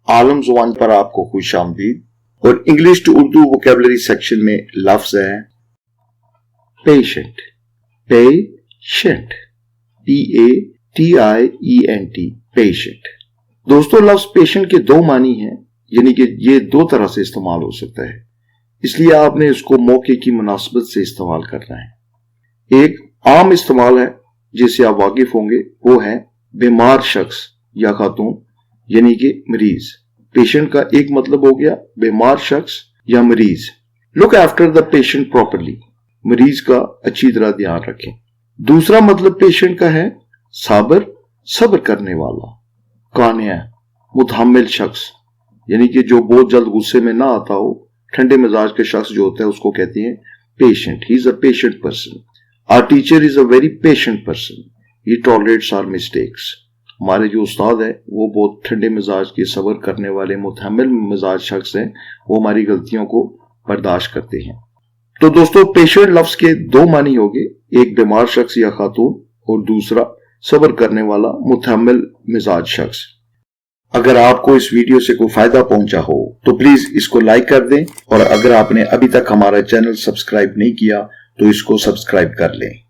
आलम ज़ुबान पर आपको खुश आमदीद। और English to Urdu vocabulary section में लफ्ज है पेशेंट, पेशेंट, PATIENT, पेशेंट। दोस्तों, लफ्ज पेशेंट के दो मानी हैं, यानी कि ये दो तरह से इस्तेमाल हो सकता है, इसलिए आपने इसको मौके की मुनासिबत से इस्तेमाल करना है। एक आम इस्तेमाल है जिससे आप वाकिफ होंगे, वो है बीमार शख्स या खातून, यानी कि मरीज। पेशेंट का एक मतलब हो गया बीमार शख्स या मरीज। Look after the patient properly, मरीज का अच्छी तरह ध्यान रखें। दूसरा मतलब पेशेंट का है साबर, सब्र करने वाला। कान्या, मुतहम्मिल शख्स, यानी कि जो बहुत जल्द गुस्से में ना आता हो, ठंडे मिजाज के शख्स जो होता है उसको कहते हैं patient. He is a patient person. Our teacher is a very patient person, he tolerates our mistakes. हमारे जो उस्ताद है वो बहुत ठंडे मिजाज के, सब्र करने वाले, मुतहम्मिल मिजाज शख्स हैं, वो हमारी गलतियों को बर्दाश्त करते हैं। तो दोस्तों, पेशेंट लफ्ज के दो मानी हो गए, एक बीमार शख्स या खातून और दूसरा सब्र करने वाला, मुतहम्मिल मिजाज शख्स। अगर आपको इस वीडियो से कोई फायदा पहुंचा हो तो प्लीज इसको लाइक कर दें, और अगर आपने अभी तक हमारा चैनल सब्सक्राइब नहीं किया तो इसको सब्सक्राइब कर लें।